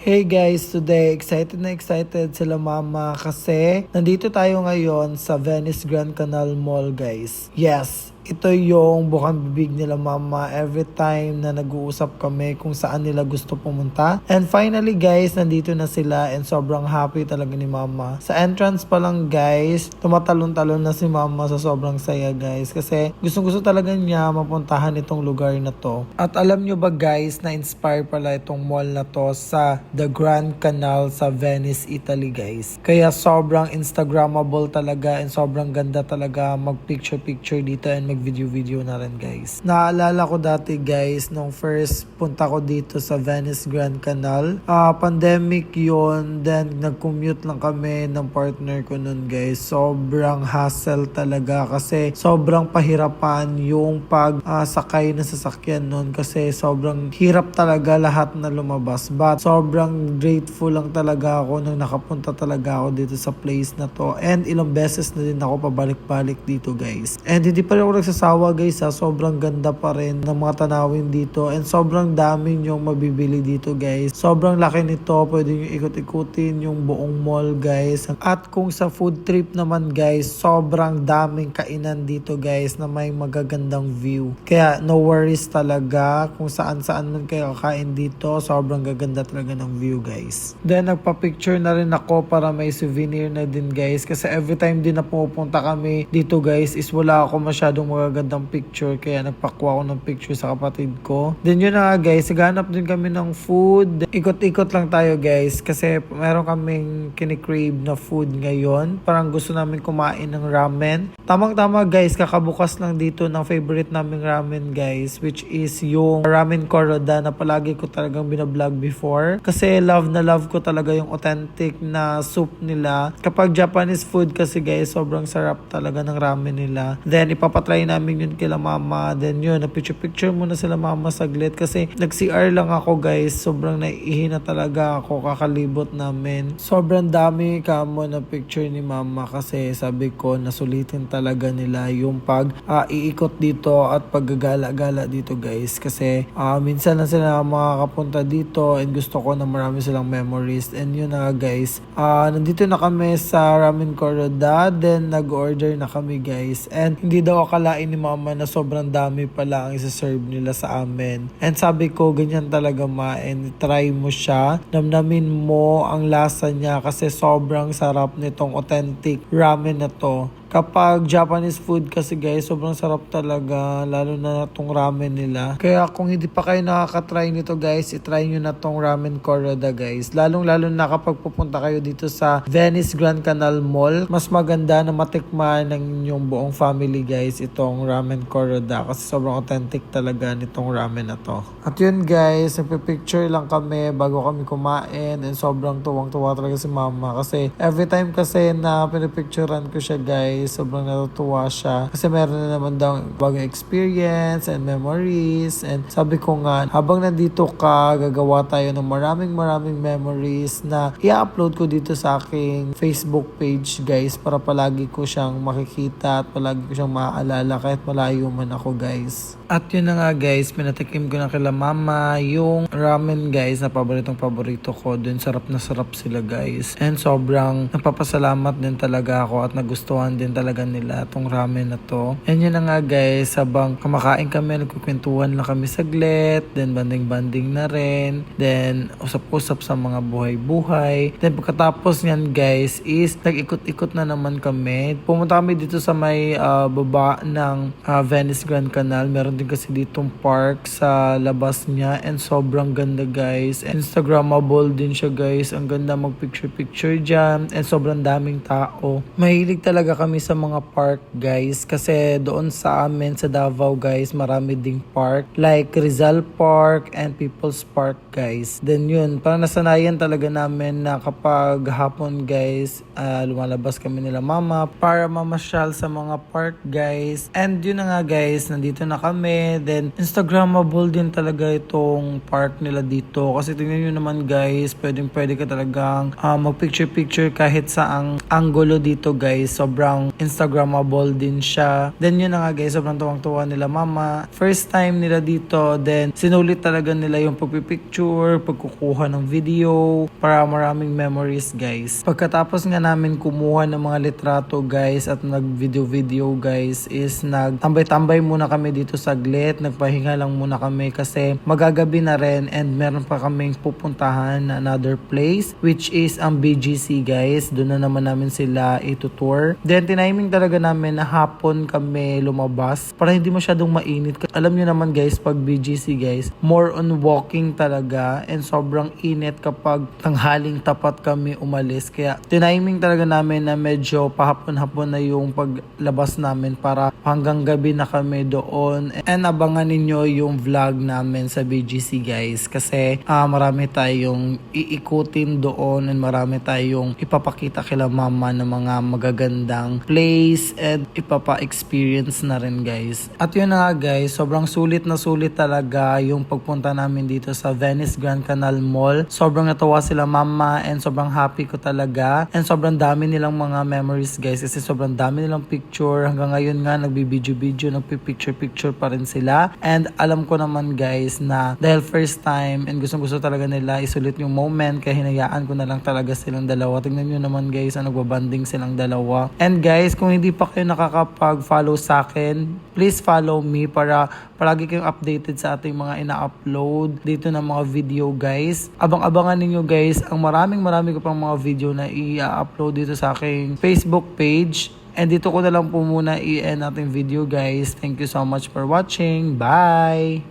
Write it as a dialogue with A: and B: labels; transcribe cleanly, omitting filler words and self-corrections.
A: Hey guys, today excited na excited sila mama kasi nandito tayo ngayon sa Venice Grand Canal Mall guys. Yes, ito yung bukang bibig nila mama every time na nag-uusap kami kung saan nila gusto pumunta. And finally guys, nandito na sila and sobrang happy talaga ni mama. Sa entrance pa lang guys, tumatalon-talon na si mama sa sobrang saya guys kasi gustong-gusto talaga niya mapuntahan itong lugar na to. At alam nyo ba guys, na-inspire pala itong mall na to sa The Grand Canal sa Venice, Italy guys. Kaya sobrang Instagrammable talaga and sobrang ganda talaga mag-picture-picture dito and mag-video-video na rin guys. Naalala ko dati guys, nung first punta ko dito sa Venice Grand Canal, pandemic yon, then nag-commute lang kami ng partner ko nun guys. Sobrang hassle talaga kasi sobrang pahirapan yung sakay na sasakyan nun kasi sobrang hirap talaga lahat na lumabas. But sobrang grateful lang talaga ako nung nakapunta talaga ako dito sa place na to. And ilang beses na din ako pabalik-balik dito guys. And hindi pa rin ako nagsasawa guys ha. Sobrang ganda pa rin ng mga tanawin dito. And sobrang daming yung mabibili dito guys. Sobrang laki nito. Pwede nyo ikot-ikutin yung buong mall guys. At kung sa food trip naman guys, sobrang daming kainan dito guys na may magagandang view. Kaya no worries talaga kung saan-saan man kayo kakain dito. Sobrang gaganda talaga ng view guys. Then nagpa-picture na rin ako para may souvenir na din guys kasi every time din na pumupunta kami dito guys is wala ako masyadong magagandang picture kaya nagpakuha ako ng picture sa kapatid ko. Then yun na nga guys, naghanap din kami ng food. Ikot-ikot lang tayo guys kasi meron kaming kinikrave na food ngayon. Parang gusto namin kumain ng ramen. Tamang-tama guys, kakabukas lang dito ng favorite naming ramen guys, which is yung Ramen Koroda na palagi ko talagang binablog before. Kasi love na love ko talaga yung authentic na soup nila. Kapag Japanese food kasi guys, sobrang sarap talaga ng ramen nila. Then ipapatry namin yun kila mama. Then yun, na-picture muna sila mama saglit kasi nag-CR lang ako guys. Sobrang naiihi na talaga ako kakalibot namin. Sobrang dami kamo na picture ni mama kasi sabi ko nasulitin talaga nila yung iikot dito at paggagala-gala dito guys. Kasi minsan lang sila makakapunta dito and gusto ko na marami silang memories. And yun na guys, nandito na kami sa Ramen Koroda, then nag-order na kami guys. And hindi daw akalain ni mama na sobrang dami pala ang isa-serve nila sa amin. And sabi ko, ganyan talaga ma, and try mo siya. Namnamin mo ang lasa niya kasi sobrang sarap nitong authentic ramen na to. Kapag Japanese food kasi guys, sobrang sarap talaga, lalo na itong ramen nila. Kaya kung hindi pa kayo nakaka-try nito guys, itry nyo na itong Ramen Koroda guys. Lalong-lalo na kapag pupunta kayo dito sa Venice Grand Canal Mall, mas maganda na matikman ng inyong buong family guys itong Ramen Koroda kasi sobrang authentic talaga nitong ramen na to. At yun guys, nagpipicture lang kami bago kami kumain and sobrang tuwang-tuwa talaga si mama kasi every time kasi na pinipicturean ko siya guys, sobrang natutuwa siya kasi meron na naman daw bagong experience and memories. And sabi ko nga, habang nandito ka, gagawa tayo ng maraming memories na i-upload ko dito sa aking Facebook page guys para palagi ko siyang makikita at palagi ko siyang maaalala kahit malayo man ako guys. At yun na nga guys, pinatikim ko na kila mama yung ramen guys na paborito ko. Dun sarap na sarap sila guys. And sobrang napapasalamat din talaga ako at nagustuhan din talaga nila itong ramen na to. And yun na nga guys, habang kumakain kami, nagkukwentuhan lang kami saglit. Then banding-banding na rin. Then usap-usap sa mga buhay-buhay. Then pagkatapos nyan guys is nag-ikot-ikot na naman kami. Pumunta kami dito sa may baba ng Venice Grand Canal. Meron din kasi ditong park sa labas niya and sobrang ganda guys. Instagrammable din siya guys. Ang ganda mag-picture-picture dyan and sobrang daming tao. Mahilig talaga kami sa mga park guys kasi doon sa amin sa Davao guys, marami ding park like Rizal Park and People's Park guys. Then yun, parang nasanayan talaga namin na kapag hapon guys, lumalabas kami nila mama para mamasyal sa mga park guys. And yun na nga guys, nandito na kami. kami. Then, Instagrammable din talaga itong part nila dito. Kasi tingnan nyo naman guys, pwede ka talagang mag-picture-picture kahit saang angulo dito guys. Sobrang Instagrammable din siya. Then, yun na nga guys, sobrang tuwang-tuwa nila mama. First time nila dito. Then, sinulit talaga nila yung pagpipicture, pagkukuha ng video, para maraming memories guys. Pagkatapos nga namin kumuha ng mga litrato guys at nag-video guys is nagtambay-tambay muna kami dito saglit, nagpahinga lang muna kami kasi magagabi na rin and meron pa kaming pupuntahan na another place which is ang BGC guys. Doon na naman namin sila itutour. Then tiniming talaga namin na hapon kami lumabas para hindi masyadong mainit. Alam nyo naman guys, pag BGC guys, more on walking talaga and sobrang init kapag tanghaling tapat kami umalis. Kaya tiniming talaga namin na medyo pahapon-hapon na yung paglabas namin para hanggang gabi na kami doon. And abangan ninyo yung vlog namin sa BGC guys kasi marami tayong iikutin doon and marami tayong ipapakita kila mama ng mga magagandang place and ipapa-experience na rin guys. At yun na nga guys, sobrang sulit na sulit talaga yung pagpunta namin dito sa Venice Grand Canal Mall. Sobrang natawa sila mama and sobrang happy ko talaga and sobrang dami nilang mga memories guys kasi sobrang dami nilang picture. Hanggang ngayon nga nagbibideo-video, nagpipicture-picture pa rin sila. And alam ko naman guys na dahil first time and gustong-gusto talaga nila isulit yung moment kaya hinayaan ko na lang talaga silang dalawa. Tingnan nyo naman guys, nagbabanding silang dalawa. And guys, kung hindi pa kayo nakakapag-follow sa akin, please follow me para palagi kayong updated sa ating mga ina-upload dito ng mga video guys. Abang-abangan ninyo guys ang marami ko pang mga video na i-upload dito sa aking Facebook page. And dito ko na lang po muna i-end natin video guys. Thank you so much for watching. Bye!